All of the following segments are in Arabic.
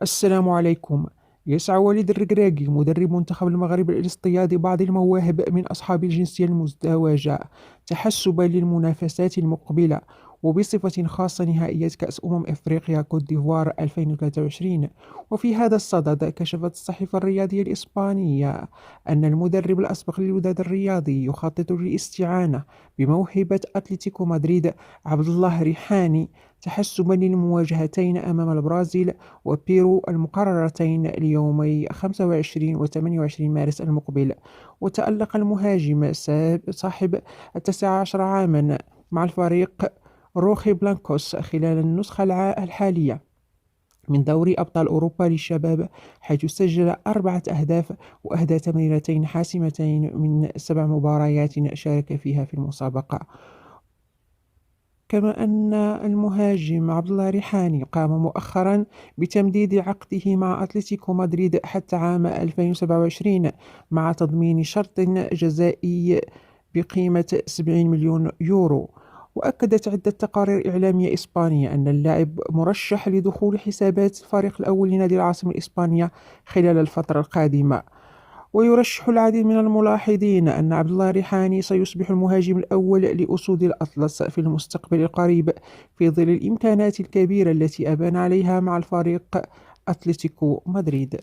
السلام عليكم. يسعى وليد الركراكي مدرب منتخب المغرب لاصطياد بعض المواهب من أصحاب الجنسية المزدوجة تحسبا للمنافسات المقبلة، وبصفة خاصة نهائيات كأس أفريقيا كوت ديفوار 2023. وفي هذا الصدد كشفت الصحيفة الرياضية الإسبانية أن المدرب الأسبق للوداد الرياضي يخطط للاستعانة بموهبة أتلتيكو مدريد عبد الله ريحاني تحسبا للمواجهتين أمام البرازيل وبيرو المقررتين ليومي 25 و 28 مارس المقبل. وتألق المهاجم صاحب 19 عاما مع الفريق روخي بلانكوس خلال النسخة الحالية من دوري أبطال أوروبا للشباب، حيث سجل 4 أهداف وأهدى تمريرتين حاسمتين من 7 مباريات شارك فيها في المسابقة. كما أن المهاجم عبد الله ريحاني قام مؤخرا بتمديد عقده مع أتلتيكو مدريد حتى عام 2027 مع تضمين شرط جزائي بقيمة 70 مليون يورو. وأكدت عدة تقارير إعلامية إسبانية أن اللاعب مرشح لدخول حسابات الفريق الأول لنادي العاصمة الإسبانية خلال الفترة القادمة. ويرشح العديد من الملاحظين أن عبد الله ريحاني سيصبح المهاجم الأول لأسود الأطلس في المستقبل القريب، في ظل الإمكانات الكبيرة التي أبان عليها مع الفريق أتلتيكو مدريد.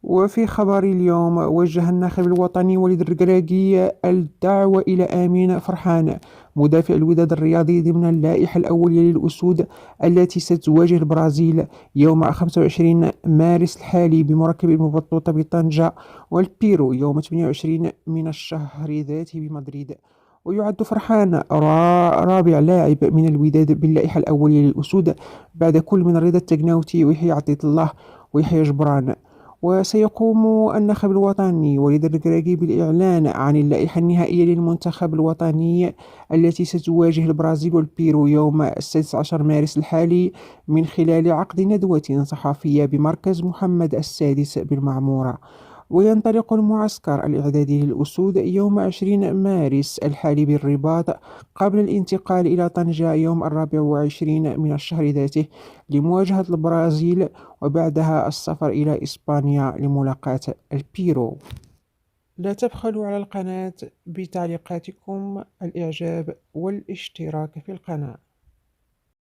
وفي خبر اليوم، وجه الناخب الوطني وليد الركراكي الدعوة إلى آمين فرحان مدافع الوداد الرياضي ضمن اللائحة الأولية للأسود التي ستواجه البرازيل يوم 25 مارس الحالي بمركب المبطوطة بطنجة، والبيرو يوم 28 من الشهر ذاته بمدريد. ويعد فرحان رابع لاعب من الوداد باللائحة الأولية للأسود بعد كل من رضا التقناوتي ويحيى عطية الله ويحيى جبران. وسيقوم الناخب الوطني وليد الركراكي بالإعلان عن اللائحة النهائية للمنتخب الوطني التي ستواجه البرازيل والبيرو يوم 16 مارس الحالي من خلال عقد ندوة صحفية بمركز محمد السادس بالمعمورة. وينطلق المعسكر الإعدادي للأسود يوم 20 مارس الحالي بالرباط، قبل الانتقال إلى طنجة يوم 24 من الشهر ذاته لمواجهة البرازيل، وبعدها السفر إلى إسبانيا لملاقاة البيرو. لا تبخلوا على القناة بتعليقاتكم، الإعجاب والاشتراك في القناة.